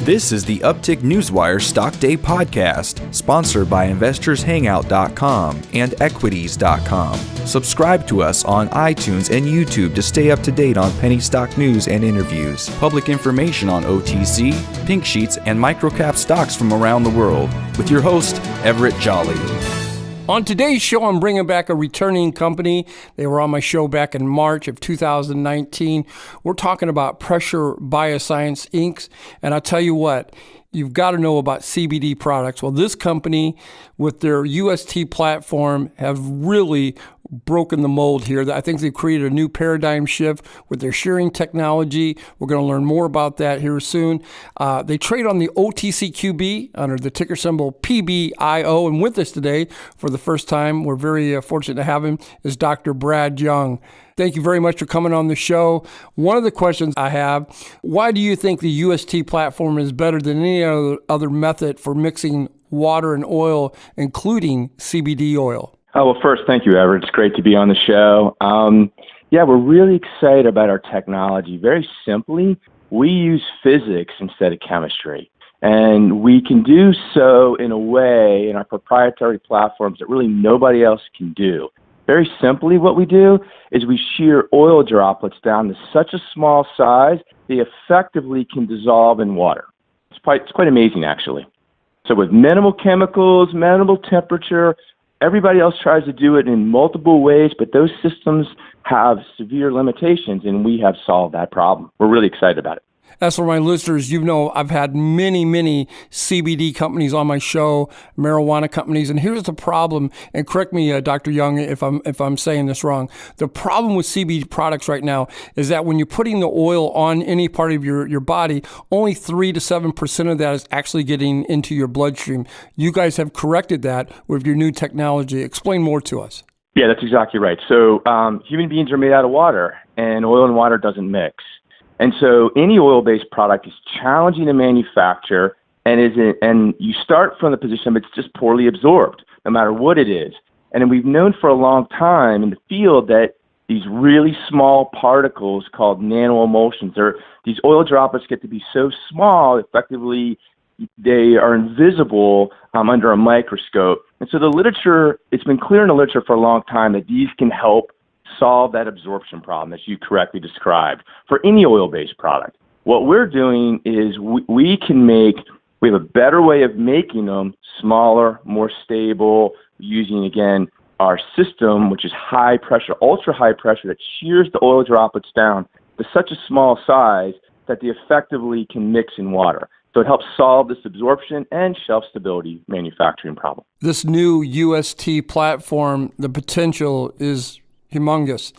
This is the Uptick Newswire Stock Day podcast, sponsored by InvestorsHangout.com and Equities.com. Subscribe to us on iTunes and YouTube to stay up to date on penny stock news and interviews, public information on OTC, pink sheets, and microcap stocks from around the world. With your host, Everett Jolly. On today's show, I'm bringing back a returning company. They were on my show back in March of 2019. We're talking about Pressure BioSciences, Inc. And I'll tell you what, you've got to know about CBD products. Well, this company with their UST platform have really broken the mold here. I think they've created a new paradigm shift with their shearing technology. We're going to learn more about that here soon. They trade on the OTCQB under the ticker symbol PBIO. And with us today, for the first time, we're very fortunate to have him, is Dr. Brad Young. Thank you very much for coming on the show. One of the questions I have, why do you think the UST platform is better than any other method for mixing water and oil, including CBD oil? Oh, well, first, thank you, Everett. It's great to be on the show. We're really excited about our technology. Very simply, we use physics instead of chemistry. And we can do so in a way in our proprietary platforms that really nobody else can do. Very simply, what we do is we shear oil droplets down to such a small size they effectively can dissolve in water. It's quite amazing, actually. So with minimal chemicals, minimal temperature, everybody else tries to do it in multiple ways, but those systems have severe limitations, and we have solved that problem. We're really excited about it. As for my listeners, you know I've had many CBD companies on my show, marijuana companies, and here's the problem, and correct me, Dr. Young, if I'm saying this wrong. The problem with CBD products right now is that when you're putting the oil on any part of your body, only 3 to 7% of that is actually getting into your bloodstream. You guys have corrected that with your new technology. Explain more to us. Yeah, that's exactly right. So human beings are made out of water, and oil and water doesn't mix. And so any oil-based product is challenging to manufacture, and you start from the position of it's just poorly absorbed, no matter what it is. And we've known for a long time in the field that these really small particles called nanoemulsions, these oil droplets get to be so small, effectively they are invisible under a microscope. And so it's been clear in the literature for a long time that these can help solve that absorption problem that you correctly described for any oil-based product. What we're doing is we have a better way of making them smaller, more stable, using, again, our system, which is high pressure, ultra high pressure, that shears the oil droplets down to such a small size that they effectively can mix in water. So it helps solve this absorption and shelf stability manufacturing problem. This new UST platform, the potential is humongous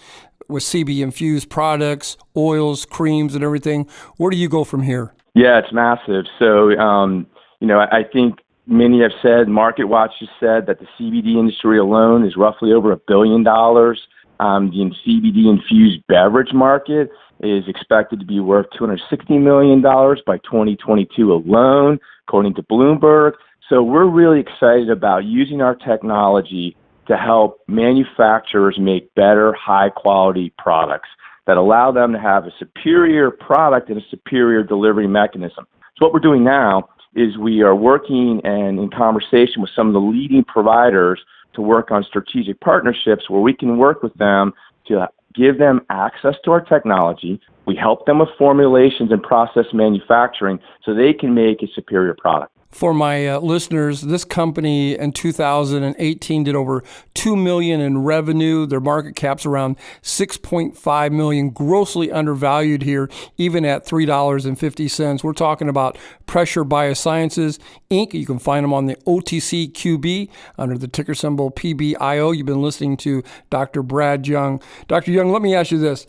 with CB-infused products, oils, creams, and everything. Where do you go from here? Yeah, it's massive. So, I think many have said, Market Watch has said that the CBD industry alone is roughly over $1 billion. The CBD-infused beverage market is expected to be worth $260 million by 2022 alone, according to Bloomberg. So we're really excited about using our technology to help manufacturers make better, high-quality products that allow them to have a superior product and a superior delivery mechanism. So what we're doing now is we are working and in conversation with some of the leading providers to work on strategic partnerships where we can work with them to give them access to our technology. We help them with formulations and process manufacturing so they can make a superior product. For my listeners, this company in 2018 did over $2 million in revenue. Their market cap's around $6.5 million, grossly undervalued here, even at $3.50. We're talking about Pressure BioSciences, Inc. You can find them on the OTCQB under the ticker symbol PBIO. You've been listening to Dr. Brad Young. Dr. Young, let me ask you this.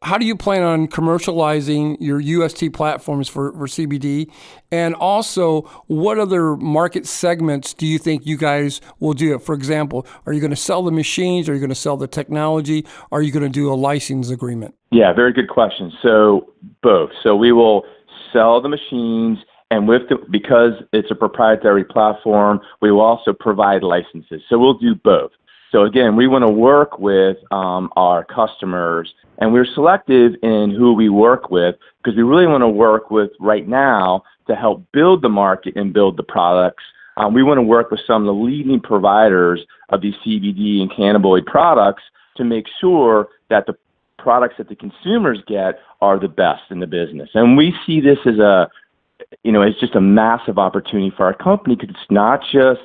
How do you plan on commercializing your UST platforms for CBD? And also, what other market segments do you think you guys will do it? For example, are you going to sell the machines? Are you going to sell the technology? Are you going to do a license agreement? Yeah, very good question. So both. So we will sell the machines, and because it's a proprietary platform, we will also provide licenses. So we'll do both. So again, we want to work with our customers, and we're selective in who we work with because we really want to work with right now to help build the market and build the products. We want to work with some of the leading providers of these CBD and cannabinoid products to make sure that the products that the consumers get are the best in the business. And we see this as it's just a massive opportunity for our company, because it's not just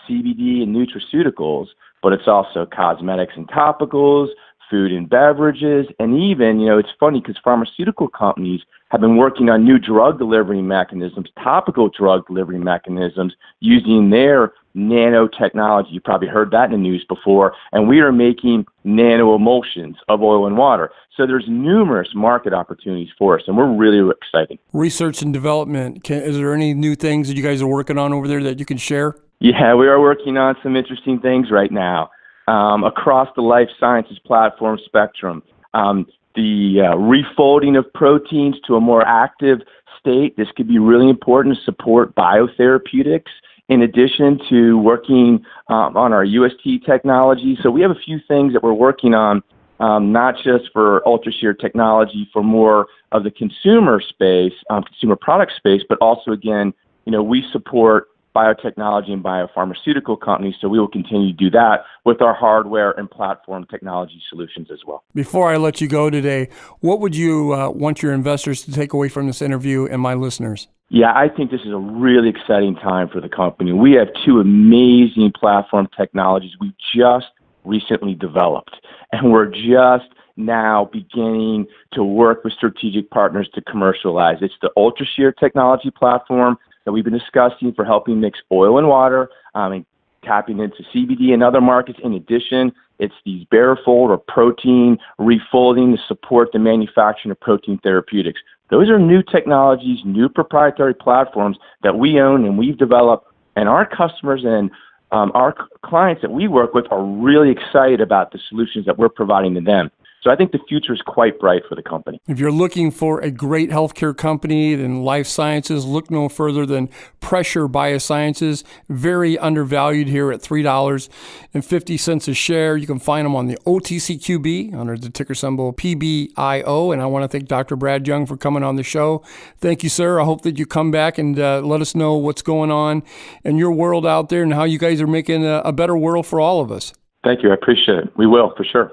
CBD and nutraceuticals, but it's also cosmetics and topicals, food and beverages, and even, it's funny because pharmaceutical companies have been working on new drug delivery mechanisms, topical drug delivery mechanisms, using their nanotechnology. You probably heard that in the news before, and we are making nanoemulsions of oil and water. So there's numerous market opportunities for us, and we're really excited. Research and development, is there any new things that you guys are working on over there that you can share? Yeah, we are working on some interesting things right now. Across the life sciences platform spectrum, the refolding of proteins to a more active state. This could be really important to support biotherapeutics, in addition to working on our UST technology. So we have a few things that we're working on, not just for UltraShear technology for more of the consumer space, consumer product space, but also, again, we support biotechnology and biopharmaceutical companies, so we will continue to do that with our hardware and platform technology solutions as well. Before I let you go today, what would you want your investors to take away from this interview and my listeners? Yeah, I think this is a really exciting time for the company. We have two amazing platform technologies we just recently developed, and we're just now beginning to work with strategic partners to commercialize. It's the UltraShear technology platform that we've been discussing for helping mix oil and water and tapping into CBD and other markets. In addition, it's these BareFold or protein refolding to support the manufacturing of protein therapeutics. Those are new technologies, new proprietary platforms that we own and we've developed, and our customers and our clients that we work with are really excited about the solutions that we're providing to them. So I think the future is quite bright for the company. If you're looking for a great healthcare company in life sciences, look no further than Pressure BioSciences. Very undervalued here at $3.50 a share. You can find them on the OTCQB under the ticker symbol PBIO. And I want to thank Dr. Brad Young for coming on the show. Thank you, sir. I hope that you come back and let us know what's going on in your world out there and how you guys are making a better world for all of us. Thank you. I appreciate it. We will, for sure.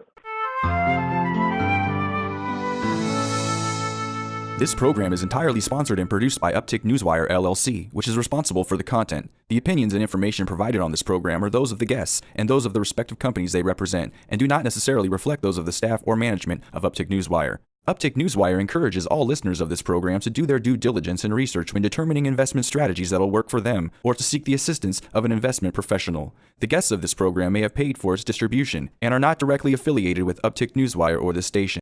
This program is entirely sponsored and produced by Uptick Newswire, LLC, which is responsible for the content. The opinions and information provided on this program are those of the guests and those of the respective companies they represent, and do not necessarily reflect those of the staff or management of Uptick Newswire. Uptick Newswire encourages all listeners of this program to do their due diligence and research when determining investment strategies that will work for them, or to seek the assistance of an investment professional. The guests of this program may have paid for its distribution and are not directly affiliated with Uptick Newswire or this station.